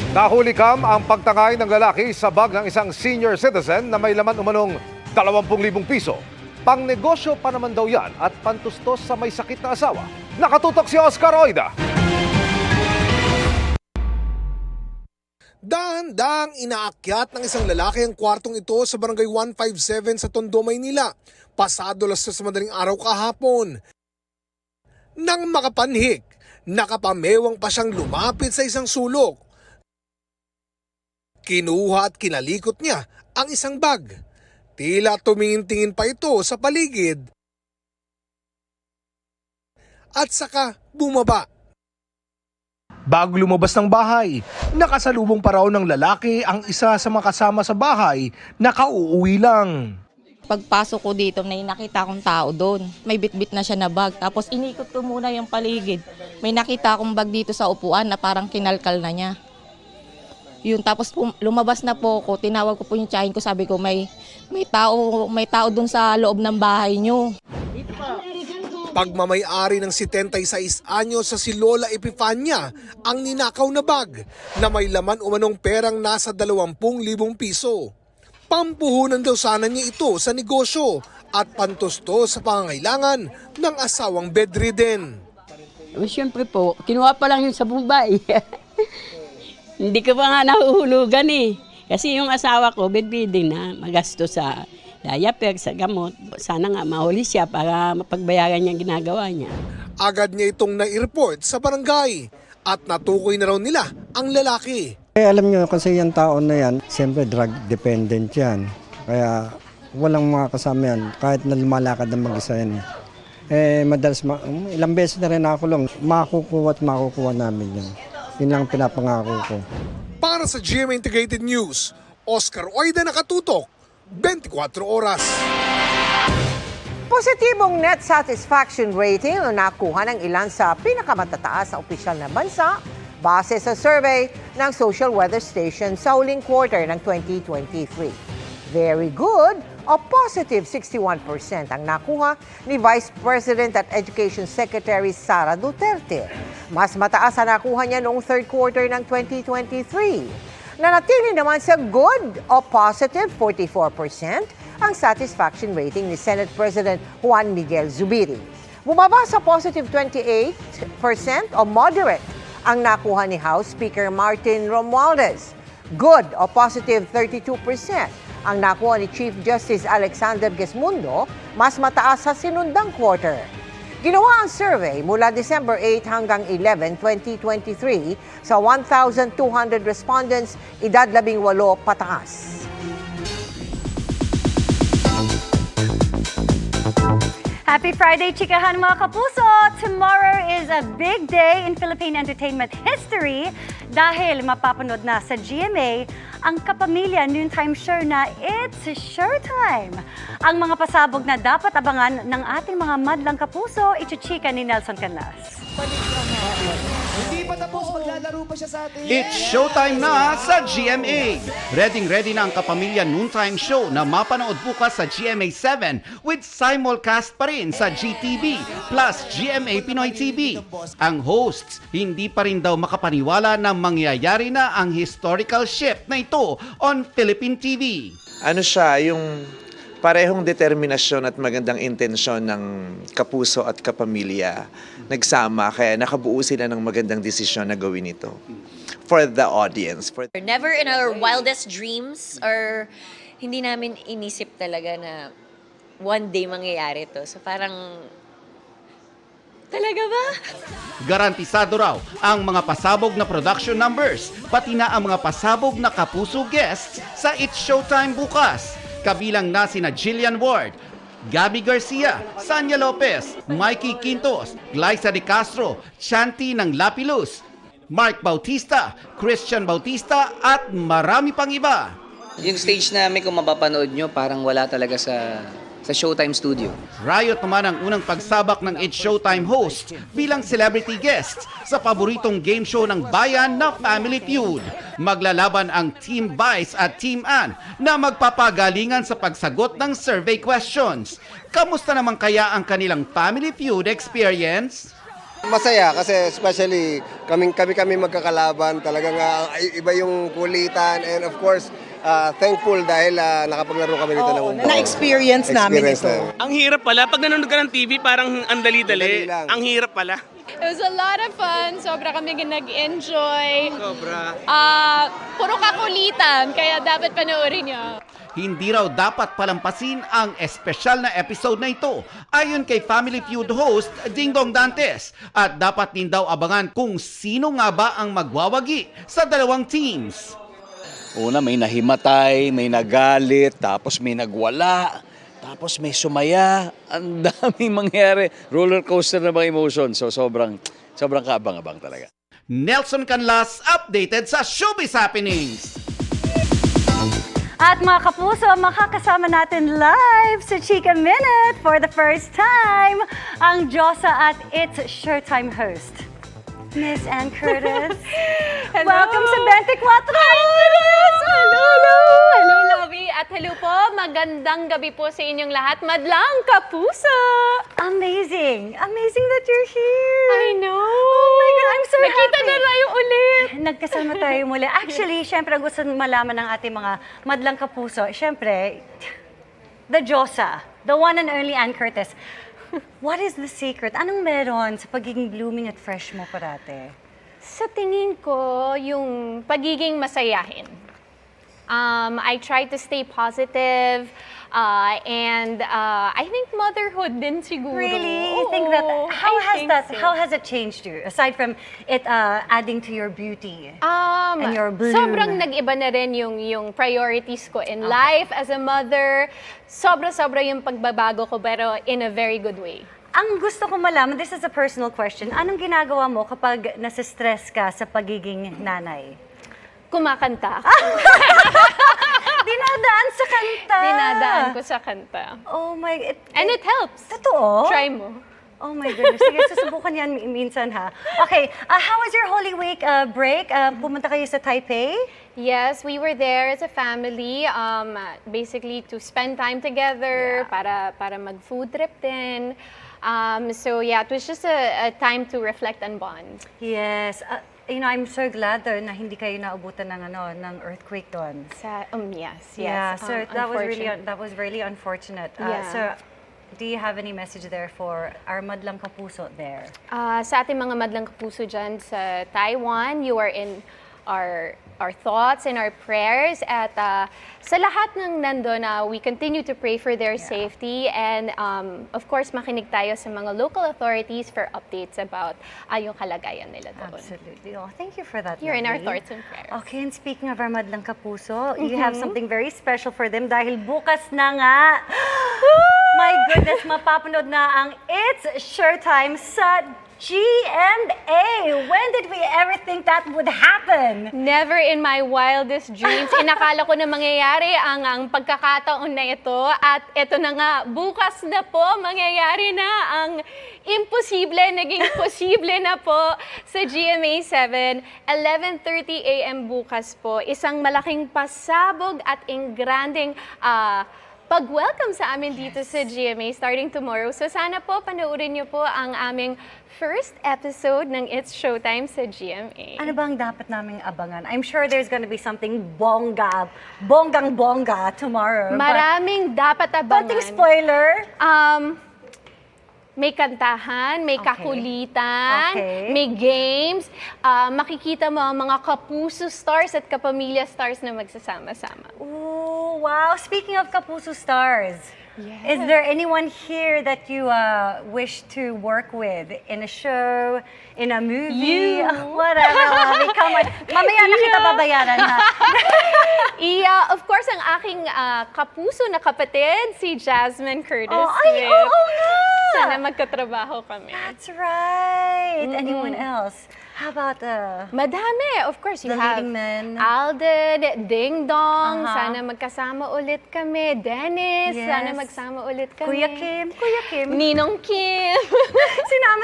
Nahulikam ang pagtangay ng lalaki sa bag ng isang senior citizen na may laman umanong 20,000 piso. Pangnegosyo pa naman daw yan at pantustos sa may sakit na asawa. Nakatutok si Oscar Oida. Dahan-dahang inaakyat ng isang lalaki ang kwartong ito sa barangay 157 sa Tondo, Maynila. Pasado 2:00 madaling araw kahapon. Nang makapanhik, nakapamewang pa siyang lumapit sa isang sulok. Kinuha at kinalikot niya ang isang bag. Tila tumingin-tingin pa ito sa paligid. At saka bumaba. Bago lumabas ng bahay, nakasalubong pa raw ng lalaki ang isa sa mga kasama sa bahay na kauuwi lang. Pagpasok ko dito, may nakita akong tao doon. May bitbit na siya na bag. Tapos inikot ko muna yung paligid. May nakita akong bag dito sa upuan na parang kinalkal na niya. Yun, tapos lumabas na po ako, tinawag ko po yung tiyahin ko, sabi ko may tao doon sa loob ng bahay niyo. Pagmamay-ari ng 76 anyos sa si Lola Epifania ang ninakaw na bag na may laman umanong perang nasa 20,000 piso. Pampuhunan daw sana niya ito sa negosyo at pantusto sa pangangailangan ng asawang bedridden. Siyempre po, kinuha pa lang yun sa Mumbai. Hindi ko pa nga nahuhulugan eh. Kasi yung asawa ko, bedridden na, magasto sa diaper, sa gamot. Sana nga mahuli siya para mapagbayaran niya ang ginagawa niya. Agad niya itong na-report sa barangay at natukoy na raw nila ang lalaki. Alam nyo kasi yung tao na yan, siyempre drug dependent yan. Kaya walang mga kasama yan, kahit na lumalakad ng mag-isa yan. Madalas, ilang beses na rin nakakulong, makukuha namin yan. Yun lang pinapangako ko. Para sa GMA Integrated News, Oscar Oida, nakatutok, 24 oras. Positibong net satisfaction rating ang nakuha ng ilan sa pinakamatataas na opisyal na bansa base sa survey ng Social Weather Station sa huling quarter ng 2023. Very good o positive 61% ang nakuha ni Vice President at Education Secretary Sara Duterte. Mas mataas ang nakuha niya noong third quarter ng 2023. Nanatili naman sa good o positive 44% ang satisfaction rating ni Senate President Juan Miguel Zubiri. Bumaba sa positive 28% o moderate ang nakuha ni House Speaker Martin Romualdez. Good o positive 32% ang nakuha ni Chief Justice Alexander Gesmundo, mas mataas sa sinundang quarter. Ginawa ang survey mula December 8 hanggang 11, 2023 sa 1,200 respondents, edad 18 pataas. Happy Friday, chikahan mga kapuso! Tomorrow is a big day in Philippine entertainment history dahil mapapanood na sa GMA ang Kapamilya Noontime Show na It's Showtime. Ang mga pasabog na dapat abangan ng ating mga madlang kapuso, ichichika ni Nelson Canas. Hindi pa tapos, maglalaro pa siya sa atin. It's showtime na sa GMA. Ready na ang Kapamilya Noontime Show na mapanood bukas sa GMA 7 with simulcast pa rin sa GTV plus GMA Pinoy TV. Ang hosts, hindi pa rin daw makapaniwala na mangyayari na ang historical shift na ito on Philippine TV. Ano siya, yung parehong determinasyon at magandang intensyon ng kapuso at kapamilya nagsama, kaya nakabuo sila ng magandang desisyon na gawin ito for the audience. Never in our wildest dreams or hindi namin inisip talaga na one day mangyayari to. So parang, talaga ba? Garantisado raw ang mga pasabog na production numbers, pati na ang mga pasabog na kapuso guests sa It's Showtime bukas. Kabilang na sina Jillian Ward, Gabby Garcia, Sanya Lopez, Mikey Quintos, Glyza De Castro, Chanti ng Lapilus, Mark Bautista, Christian Bautista at marami pang iba. Yung stage namin kung mapapanood nyo, parang wala talaga sa Showtime Studio. Riot naman ang unang pagsabak ng It's Showtime host bilang celebrity guest sa paboritong game show ng bayan na Family Feud. Maglalaban ang Team Vice at Team Ann na magpapagalingan sa pagsagot ng survey questions. Kamusta naman kaya ang kanilang Family Feud experience? Masaya kasi especially kami magkakalaban, talagang iba yung kulitan, and of course thankful dahil nakapaglaro kami dito ng Na-experience namin ito. Ang hirap pala. Pag nanonood ka ng TV, parang ang dali-dali. Ang dali lang. Ang hirap pala. It was a lot of fun. Sobra kami nag-enjoy. Sobra. Puro kakulitan, kaya dapat panoorin niyo. Hindi raw dapat palampasin ang espesyal na episode na ito ayon kay Family Feud host Dingdong Dantes. At dapat din daw abangan kung sino nga ba ang magwawagi sa dalawang teams. Una, may nahimatay, may nagalit, tapos may nagwala, tapos may sumaya. Ang daming mangyari. Roller coaster na mga emotion. So sobrang kaabang-abang talaga. Nelson Canlas updated sa Showbiz Happenings. At mga kapuso, makakasama natin live sa Chika Minute for the first time, ang Diyosa at It's Showtime host, Miss Ann Curtis. Welcome sa 24! Hi, Curtis! Hello, hello! Hello, Lovey! At hello po, magandang gabi po sa inyong lahat. Madlang kapuso! Amazing! Amazing that you're here! I know! Oh my God, I'm so Nakita happy! na tayo ulit! Nagkasama tayo muli. Actually, syempre, gusto malaman ng ating mga madlang kapuso. Syempre, the Diyosa, the one and only Ann Curtis. What is the secret? Anong meron sa pagiging blooming at fresh mo parate? Sa tingin ko, yung pagiging masayahin. I try to stay positive, and I think motherhood din siguro. Really? You think that? How has it changed you? Aside from it adding to your beauty and your bloom. Sobrang nag-iba na rin yung priorities ko in life as a mother. Sobra-sobra yung pagbabago ko, pero in a very good way. Ang gusto ko malaman, this is a personal question, anong ginagawa mo kapag nasistress ka sa pagiging nanay? Kumakanta. Dinadaan sa kanta. Dinadaan ko sa kanta. Oh my... And it helps. Totoo? Try mo. Oh my goodness. Sige, susubukan yan minsan ha. Okay, how was your Holy Week break? Pumunta kayo sa Taipei? Yes, we were there as a family, basically to spend time together, para mag-food trip din. So yeah, it was just a time to reflect and bond. Yes. You know, I'm so glad though na hindi kayo naubutan ng earthquake doon. Yes. Yeah, so that unfortunate. was really unfortunate. Yeah. So, do you have any message there for our madlang kapuso there? Sa ating mga madlang kapuso dyan sa Taiwan, you are in our thoughts and our prayers. At sa lahat ng nandun, we continue to pray for their safety. And of course, makinig tayo sa mga local authorities for updates about yung kalagayan nila doon. Absolutely. Oh, thank you for that. You're in our Lovely. thoughts and prayers. Okay, and speaking of our madlang kapuso, you have something very special for them dahil bukas na nga. My goodness, mapapanood na ang It's Showtime sa GMA. When did we ever think that would happen? Never in my wildest dreams. Inakala ko na mangyayari ang pagkakataon na ito. At ito na nga, bukas na po, mangyayari na ang imposible, naging posible na po sa GMA 7. 11:30 a.m. bukas po. Isang malaking pasabog at ingranding pag-welcome sa amin dito sa GMA starting tomorrow. So sana po panoorin niyo po ang aming first episode ng It's Showtime sa GMA. Ano bang dapat naming abangan? I'm sure there's gonna be something bonggang-bongga tomorrow. Maraming dapat abangan. Konting spoiler. May kantahan, may kakulitan, Okay. may games. Makikita mo ang mga kapuso stars at kapamilya stars na magsasama-sama. Ooh, wow. Speaking of Kapuso stars, is there anyone here that you wish to work with in a show, in a movie? Whatever, Lovey. Come on. Mamaya na kita babayaran, ha? Of course, ang aking kapuso na kapatid, si Jasmine Curtis. Oo nga! Sana magkatrabaho kami. That's right. Anyone else? How about Madami. Of course, you the have leading men? Alden, Ding Dong. Uh-huh. Sana magkasama ulit kami. Dennis, Yes. sana magsama ulit kami. Kuya Kim. Ninong Kim.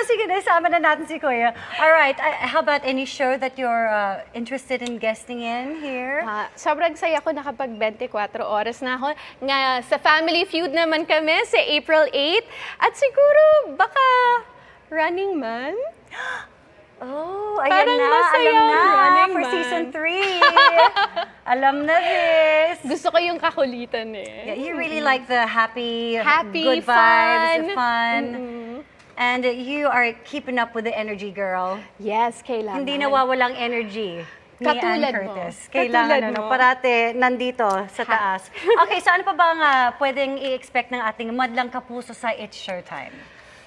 Sige na, isama na natin si Kuya. All right, how about any show that you're interested in guesting in here? Sobrang saya ko nakapag 24 oras na ako. Nga, sa Family Feud naman kami sa April 8. At siguro, baka Running Man? Oh, ayan Parang na, masaya alam na. Running For Man. season 3. Alam na this. Gusto ko yung kakulitan eh. Yeah, you really like the happy, Happy, good vibes, the fun. fun. And you are keeping up with the energy, girl. Yes, kailangan. Hindi nawawalang energy ni Katulad Ann mo. Curtis. Kailangan Katulad mo. parate nandito sa taas. Okay, so ano pa bang pwedeng i-expect ng ating madlang kapuso sa It's Showtime?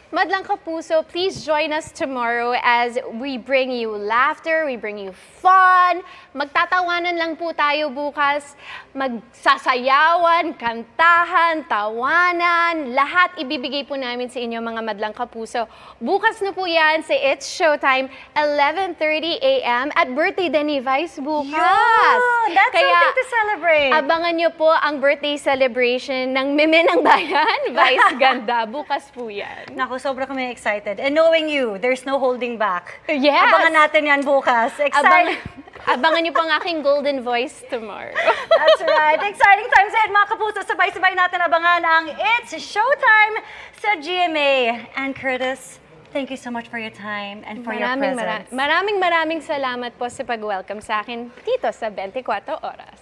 Madlang Kapuso, please join us tomorrow as we bring you laughter, we bring you fun. Magtatawanan lang po tayo bukas. Magsasayawan, kantahan, tawanan. Lahat ibibigay po namin sa inyo mga Madlang Kapuso. Bukas na po yan sa It's Showtime, 11:30 a.m. at birthday ni Vice bukas. Yun! That's Kaya, something to celebrate. abangan nyo po ang birthday celebration ng Meme ng Bayan, Vice Ganda. Bukas po yan. Naku, sobra kami excited. And knowing you, there's no holding back. Yes! Abangan natin yan bukas. Excited. Abangan niyo po ang aking golden voice tomorrow. That's right. Exciting times ahead, mga kapuso. Sabay-sabay natin abangan ang It's Showtime sa GMA. Ann Curtis, thank you so much for your time and for your presence. Maraming salamat po sa pag-welcome sa akin dito sa 24 Oras.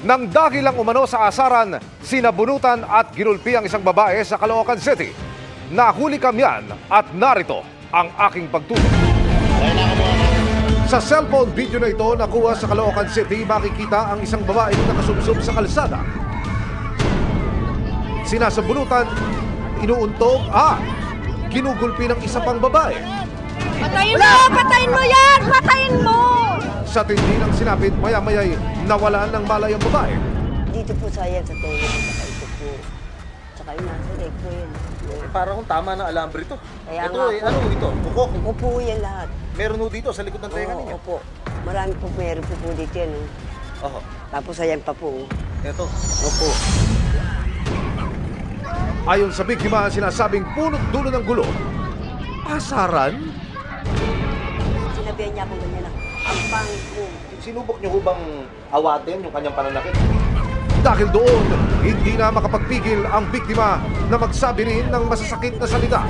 Nang dakilang umano sa asaran, sinabunutan at ginulpi ang isang babae sa Caloocan City. Nahuli kamyan at narito ang aking pagtulong. Sa cellphone video na ito nakuha sa Caloocan City, makikita ang isang babaeng nakasubsob sa kalsada. Sinasabunutan, inuuntog at ginugulpi ng isa pang babae. Patayin mo! Patayin mo yan! Patayin mo! Sa tindi ng sinapit, maya-maya'y nawalan ng malay ang babae. Dito po sa yan, sa tenga, sa ito po. Tsaka yung nasa leg po yun. Parang kung tama na alambre ito. Kaya Ito nga eh, po. ano ito? Bukok. Opo yan lahat. Meron ho dito sa likod ng tenga ninyo. Opo. Marami po, meron po dito yan. Oho. Tapos ayan pa po. Ito. Opo. Ayon sa biktima, sinasabing punot dulo ng gulo. Asaran? Sinabihan niya ako ganyan na. Ang pangit mo. Sinubok niyo ho bang awatin yung kanyang pananakit? Dahil doon, hindi na makapagpigil ang biktima na magsabi rin ng masasakit na salita.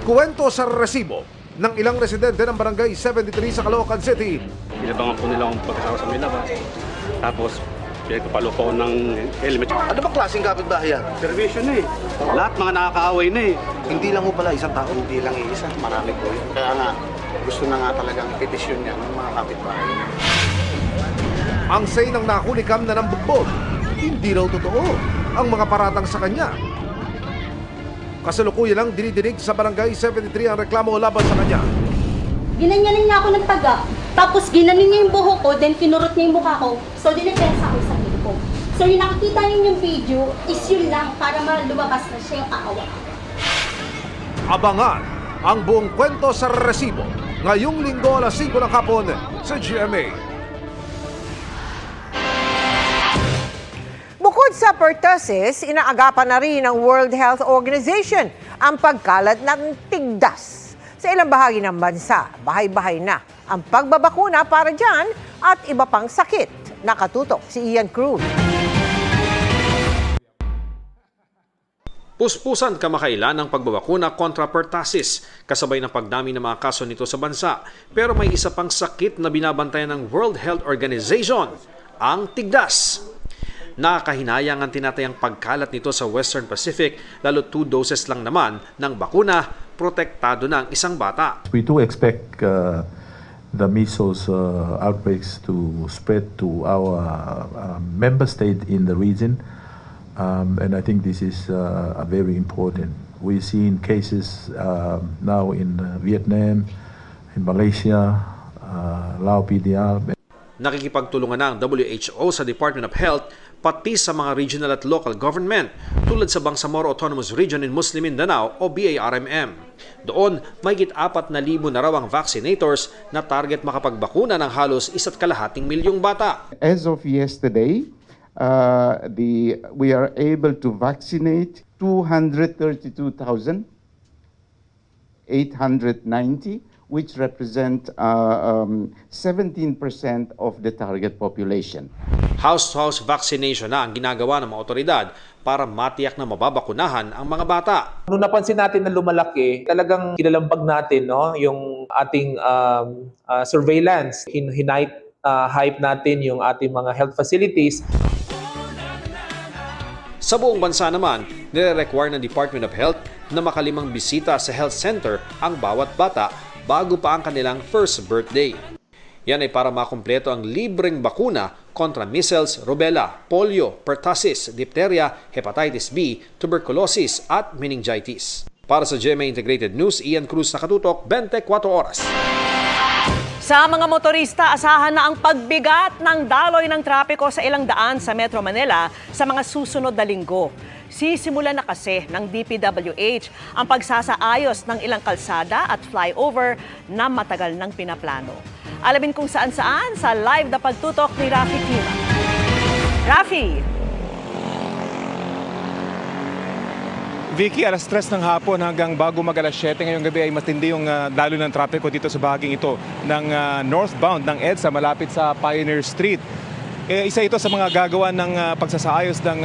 Kuwento sa resibo ng ilang residente ng Barangay 73 sa Caloocan City. Inabangan po nila akong pagkasama sa may labas. Tapos, pinagpapalo ko ng helmet. Ano ba klaseng kapitbahay yan? Servisyo na eh. Lahat mga nakakaaway na eh. Hindi lang ho pala isang tao. Hindi lang iisa, marami po yun. Kaya nga, gusto na nga talagang petisyon niya ng mga kapitbahay. Ang say ng nakulikam na ng bugbog, hindi raw totoo ang mga paratang sa kanya. Kasalukuyan lang dinidinig sa Barangay 73 ang reklamo laban sa kanya. Ginanyanin niya ako ng taga, tapos ginanin niya yung buhok ko, then kinurot niya yung mukha ko, so dinepensa ako sa sarili ko. So yung nakikita niyo yung video is yun lang para lumabas na siya yung kaawa. Abangan ang buong kwento sa resibo ngayong linggo alas 5 ng hapon sa GMA. Bukod sa pertussis, inaagapan na rin ng World Health Organization ang pagkalat ng tigdas. Sa ilang bahagi ng bansa, bahay-bahay na ang pagbabakuna para dyan at iba pang sakit. Nakatutok si Ian Cruz. Puspusan kamakailan ang pagbabakuna kontra pertussis, kasabay ng pagdami ng mga kaso nito sa bansa. Pero may isa pang sakit na binabantayan ng World Health Organization, ang tigdas. Nakakahinayang ang tinatayang pagkalat nito sa Western Pacific, lalo 2 doses lang naman ng bakuna, protektado ng isang bata. We do expect the measles outbreaks to spread to our member state in the region, and I think this is very important. We've seen cases now in Vietnam, in Malaysia, Laos, PDR. Nakikipagtulungan ng WHO sa Department of Health pati sa mga regional at local government tulad sa Bangsamoro Autonomous Region in Muslim Mindanao o BARMM. Doon, mahigit 4,000 na raw ang vaccinators na target makapagbakuna ng halos 1,2 milyong bata. As of yesterday, we are able to vaccinate 232,890, which represent 17% of the target population. House-to-house vaccination na ang ginagawa ng mga otoridad para matiyak na mababakunahan ang mga bata. Nung napansin natin na lumalaki, talagang kinalampag natin yung ating surveillance. Hype natin yung ating mga health facilities. Sa buong bansa naman, nire-require ng Department of Health na makalimang bisita sa health center ang bawat bata bago pa ang kanilang first birthday. Yan ay para makumpleto ang libreng bakuna kontra measles, rubella, polio, pertussis, diphtheria, hepatitis B, tuberculosis at meningitis. Para sa GMA Integrated News, Ian Cruz, nakatutok, 24 oras. Sa mga motorista, asahan na ang pagbigat ng daloy ng trapiko sa ilang daan sa Metro Manila sa mga susunod na linggo. Sisimulan na kasi ng DPWH ang pagsasaayos ng ilang kalsada at flyover na matagal nang pinaplano. Alamin kung saan-saan sa live na pagtutok ni Rafi Tima. Rafi! Vicky, alas 3 ng hapon hanggang bago mag alas 7 ngayong gabi ay matindi yung daloy ng trapiko dito sa bahaging ito ng northbound ng EDSA malapit sa Pioneer Street. Isa ito sa mga gagawa ng pagsasaayos ng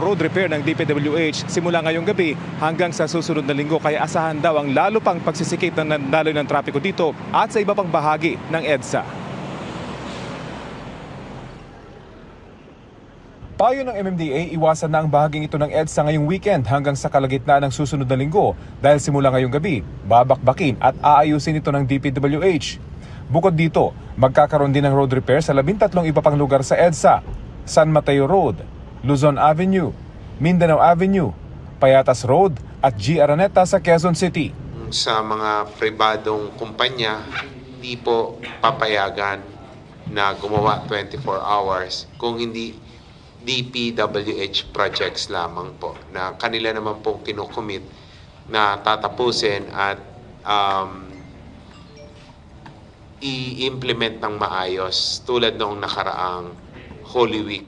road repair ng DPWH simula ngayong gabi hanggang sa susunod na linggo. Kaya asahan daw ang lalo pang pagsisikip ng daloy ng trapiko dito at sa iba pang bahagi ng EDSA. Payo ng MMDA, iwasan na ang bahaging ito ng EDSA ngayong weekend hanggang sa kalagitnaan ng susunod na linggo dahil simula ngayong gabi, babakbakin at aayusin ito ng DPWH. Bukod dito, magkakaroon din ng road repair sa 13 iba pang lugar sa EDSA, San Mateo Road, Luzon Avenue, Mindanao Avenue, Payatas Road at G. Araneta sa Quezon City. Sa mga pribadong kumpanya, hindi po papayagan na gumawa 24 hours kung hindi DPWH projects lamang po na kanila naman pong kinukomit na tatapusin at i-implement ng maayos tulad noong nakaraang Holy Week.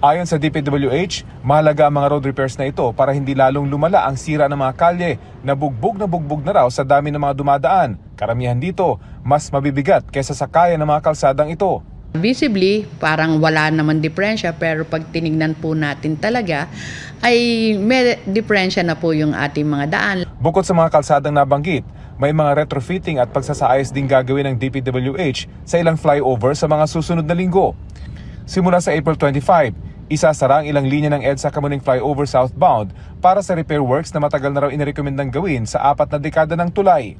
Ayon sa DPWH, mahalaga ang mga road repairs na ito para hindi lalong lumala ang sira ng mga kalye na bugbog na raw sa dami ng mga dumadaan. Karamihan dito, mas mabibigat kaysa sa kaya ng mga kalsadang ito. Visibly, parang wala naman diferensya pero pag tinignan po natin talaga ay may diferensya na po yung ating mga daan. Bukod sa mga kalsadang nabanggit, may mga retrofitting at pagsasaayos din gagawin ng DPWH sa ilang flyover sa mga susunod na linggo. Simula sa April 25, isasara ang ilang linya ng EDSA Kamuning Flyover southbound para sa repair works na matagal na raw inirekomendang gawin sa 4 na dekada ng tulay.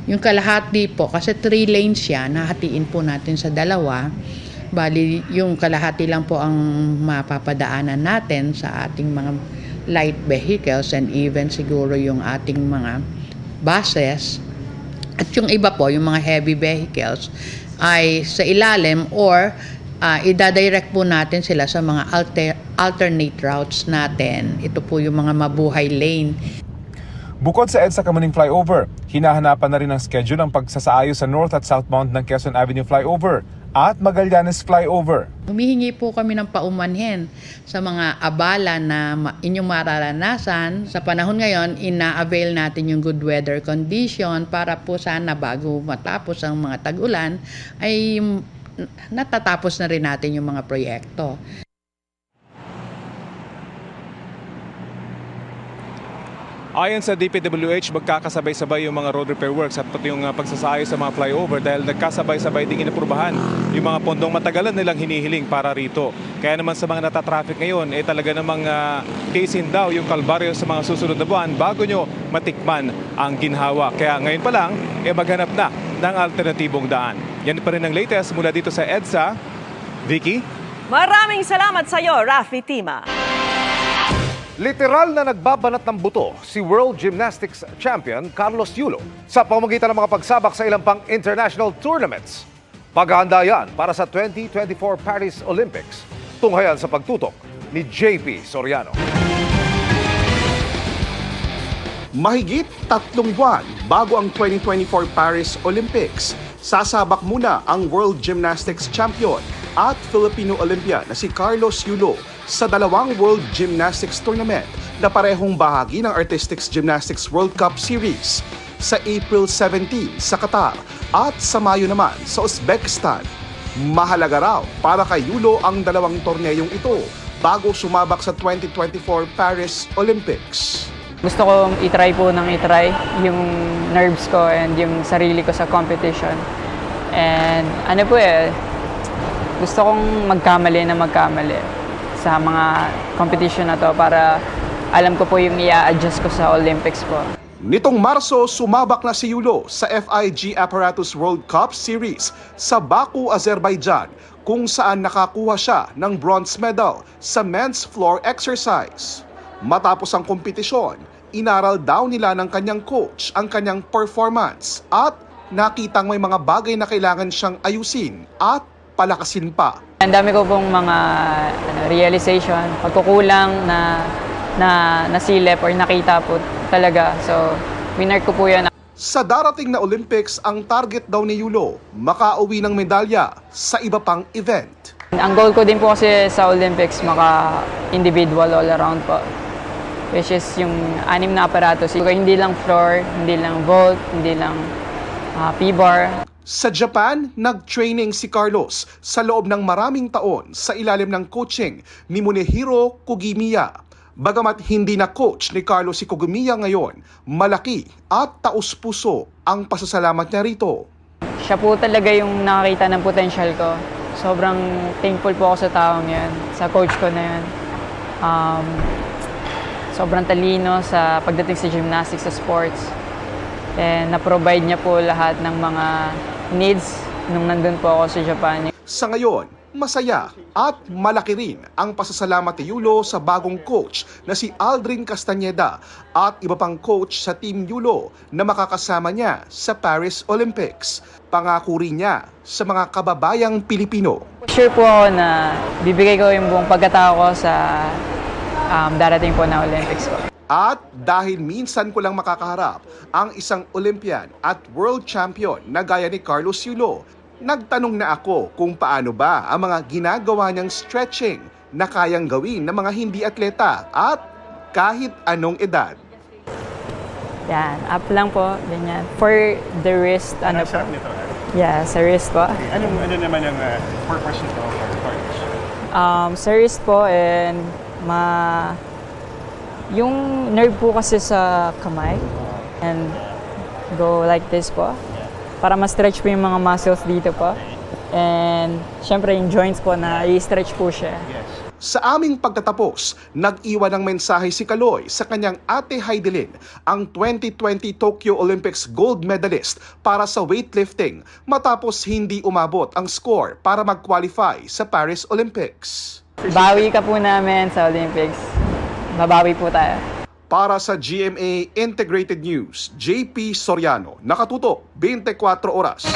Yung kalahati po, kasi 3 lanes siya, nahatiin po natin sa 2. Bali, yung kalahati lang po ang mapapadaanan natin sa ating mga light vehicles and even siguro yung ating mga buses. At yung iba po, yung mga heavy vehicles, ay sa ilalim or idadirect po natin sila sa mga alternate routes natin. Ito po yung mga mabuhay lane. Bukod sa EDSA Kamuning Flyover, hinahanapan na rin ang schedule ang pagsasaayos sa north at southbound ng Quezon Avenue Flyover at Magallanes Flyover. Humihingi po kami ng paumanhin sa mga abala na inyong mararanasan. Sa panahon ngayon, ina-avail natin yung good weather condition para po sana bago matapos ang mga tag-ulan ay natatapos na rin natin yung mga proyekto. Ayon sa DPWH, magkakasabay-sabay yung mga road repair works at pati yung pagsasaayos sa mga flyover dahil nagkasabay-sabay ding inaprubahan yung mga pondong matagalan nilang hinihiling para rito. Kaya naman sa mga natatraffic ngayon, talaga namang tiisin daw yung kalbaryo sa mga susunod na buwan bago nyo matikman ang ginhawa. Kaya ngayon pa lang, maghanap na ng alternatibong daan. Yan pa rin ang latest mula dito sa EDSA. Vicky? Maraming salamat sa iyo, Rafi Tima. Literal na nagbabanat ng buto si World Gymnastics Champion Carlos Yulo sa pamamagitan ng mga pagsabak sa ilang pang international tournaments. Paghahanda yan para sa 2024 Paris Olympics. Tunghayan sa pagtutok ni JP Soriano. Mahigit 3 buwan bago ang 2024 Paris Olympics, sasabak muna ang World Gymnastics Champion at Filipino Olympian na si Carlos Yulo sa 2 World Gymnastics Tournament na parehong bahagi ng Artistics Gymnastics World Cup Series sa April 17 sa Qatar at sa Mayo naman sa Uzbekistan. Mahalaga raw para kay Yulo ang dalawang torneyong ito bago sumabak sa 2024 Paris Olympics. Gusto kong itry yung nerves ko and yung sarili ko sa competition. And gusto kong magkamali sa mga competition na to para alam ko po yung i-adjust ko sa Olympics po. Nitong Marso, sumabak na si Yulo sa FIG Apparatus World Cup Series sa Baku, Azerbaijan, kung saan nakakuha siya ng bronze medal sa men's floor exercise. Matapos ang kompetisyon, inaral daw nila ng kanyang coach ang kanyang performance at nakitang may mga bagay na kailangan siyang ayusin at palakasin pa. Ang dami ko pong mga realization, pagkukulang na nasilip or nakita po talaga. So, winner ko po yan. Sa darating na Olympics, ang target daw ni Yulo, makauwi ng medalya sa iba pang event. Ang goal ko din po kasi sa Olympics, maka-individual all around po. Which is yung 6 na aparatos. Hindi lang floor, hindi lang vault, hindi lang P-bar. Sa Japan, nag-training si Carlos sa loob ng maraming taon sa ilalim ng coaching ni Munehiro Kugimiya. Bagamat hindi na coach ni Carlos si Kugimiya ngayon, malaki at taus-puso ang pasasalamat niya rito. Siya po talaga yung nakakita ng potential ko. Sobrang thankful po ako sa taong yan, sa coach ko na yan. Sobrang talino sa pagdating sa gymnastics, sa sports. And na-provide niya po lahat ng mga needs nung nandun po ako sa Japan. Sa ngayon, masaya at malaki rin ang pasasalamat ni Yulo sa bagong coach na si Aldrin Castañeda at iba pang coach sa Team Yulo na makakasama niya sa Paris Olympics. Pangako rin niya sa mga kababayang Pilipino. Sure po ako na bibigay ko yung buong pagkatao ko sa darating po na Olympics po. At dahil minsan ko lang makakaharap ang isang Olympian at World Champion na gaya ni Carlos Yulo, nagtanong na ako kung paano ba ang mga ginagawa niyang stretching na kayang gawin ng mga hindi atleta at kahit anong edad. Yan, up lang po, ganyan. For the wrist, ano po? Yeah, sa wrist po. Okay. Ano naman ang purpose nito for Carlos? Sa wrist po and yung nerve po kasi sa kamay and go like this po para ma-stretch po yung mga muscles dito po and syempre yung joints po na i-stretch po siya. Sa aming pagtatapos, nag-iwan ng mensahe si Kaloy sa kanyang ate Heidelin, ang 2020 Tokyo Olympics gold medalist para sa weightlifting matapos hindi umabot ang score para mag-qualify sa Paris Olympics. Bawi ka po namin sa Olympics. Babawi po tayo. Para sa GMA Integrated News, JP Soriano, nakatutok 24 oras.